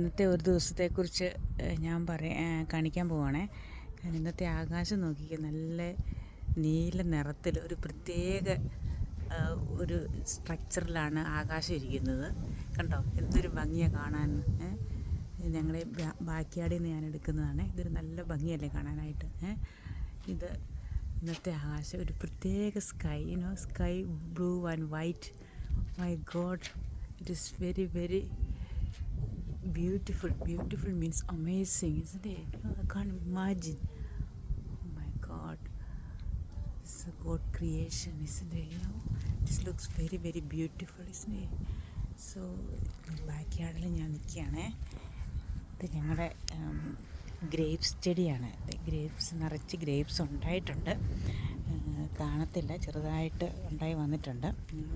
ഇന്നത്തെ ഒരു ദിവസത്തെക്കുറിച്ച് ഞാൻ കാണിക്കാൻ പോവുകയാണേ. കാരണം ഇന്നത്തെ ആകാശം നോക്കിക്കുക, നല്ല നീല നിറത്തിൽ ഒരു പ്രത്യേക ഒരു സ്ട്രക്ചറിലാണ് ആകാശം ഇരിക്കുന്നത്. കണ്ടോ, എന്തൊരു ഭംഗിയാണ് കാണാൻ. ഞങ്ങളെ ബാക്കിയാടിൽ നിന്ന് ഞാൻ എടുക്കുന്നതാണ്. ഇതൊരു നല്ല ഭംഗിയല്ലേ കാണാനായിട്ട്. ഇത് ഇന്നത്തെ ആകാശം ഒരു പ്രത്യേക sky, sky blue and white. My God, it is very very beautiful means amazing, isn't it? I can't imagine. Oh my god, this is a god creation, isn't it? This looks very very beautiful, isn't it? So backyard ഞാൻ നിൽക്കുകയാണേ. ഇത് ഞങ്ങളുടെ grapes ചെടിയാണ്. Grapes നിറച്ച് grapes ഉണ്ടായിട്ടുണ്ട്. കാണത്തില്ല, ചെറുതായിട്ട് ഉണ്ടായി വന്നിട്ടുണ്ട്.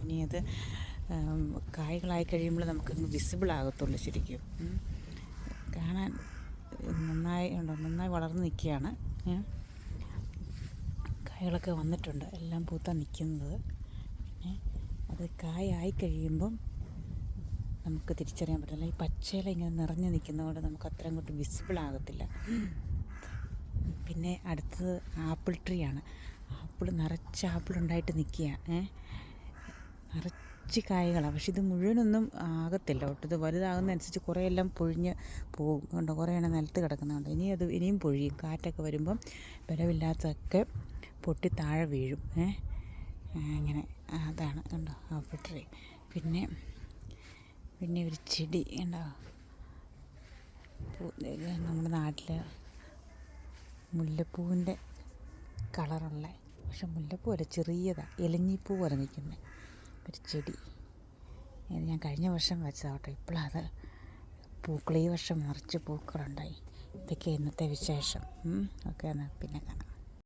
ഇനി അത് കായ്കളായി കഴിയുമ്പോൾ നമുക്കങ്ങ് വിസിബിൾ ആകത്തുള്ളൂ. ശരിക്കും കാണാൻ നന്നായി വളർന്ന് നിൽക്കുകയാണ്. കായ്കളൊക്കെ വന്നിട്ടുണ്ട്, എല്ലാം പൂത്താൻ നിൽക്കുന്നത്. അത് കായായി കഴിയുമ്പം നമുക്ക് തിരിച്ചറിയാൻ പറ്റില്ല. ഈ പച്ചയില ഇങ്ങനെ നിറഞ്ഞു നിൽക്കുന്നതുകൊണ്ട് നമുക്ക് അത്ര അങ്ങോട്ട് വിസിബിൾ ആകത്തില്ല. പിന്നെ അടുത്തത് ആപ്പിൾ ട്രീ ആണ്. നിറച്ച് ആപ്പിൾ ഉണ്ടായിട്ട് നിൽക്കുക. നിറച്ച് കായ്കളാണ്. പക്ഷെ ഇത് മുഴുവനൊന്നും ആകത്തില്ല കേട്ടോ. ഇത് വലുതാകുന്നതനുസരിച്ച് കുറേ എല്ലാം പൊഴിഞ്ഞ് പോകും. കണ്ടോ, കുറേ എണ്ണം നിലത്ത് കിടക്കുന്നുണ്ട്. ഇനിയും പൊഴിയും. കാറ്റൊക്കെ വരുമ്പം ബലമില്ലാത്തതൊക്കെ പൊട്ടി താഴെ വീഴും. അങ്ങനെ അതാണ്. കണ്ടോ ആപ്പിൾ ട്രീ. പിന്നെ ഒരു ചെടി ഉണ്ടോ, നമ്മുടെ നാട്ടിൽ മുല്ലപ്പൂവിൻ്റെ കളറുള്ള, പക്ഷെ മുല്ലപ്പൂവല്ല, ചെറിയതാണ്, ഇലഞ്ഞിപ്പൂ പോലെ നിൽക്കുന്ന ഒരു ചെടി. ഇത് ഞാൻ കഴിഞ്ഞ വർഷം വെച്ചതാണ് കേട്ടോ. ഇപ്പോഴത് പൂക്കൾ, ഈ വർഷം നിറച്ച് പൂക്കളുണ്ടായി. ഇതൊക്കെ ഇന്നത്തെ വിശേഷം. ഓക്കെ, എന്നാൽ പിന്നെ കാണാം.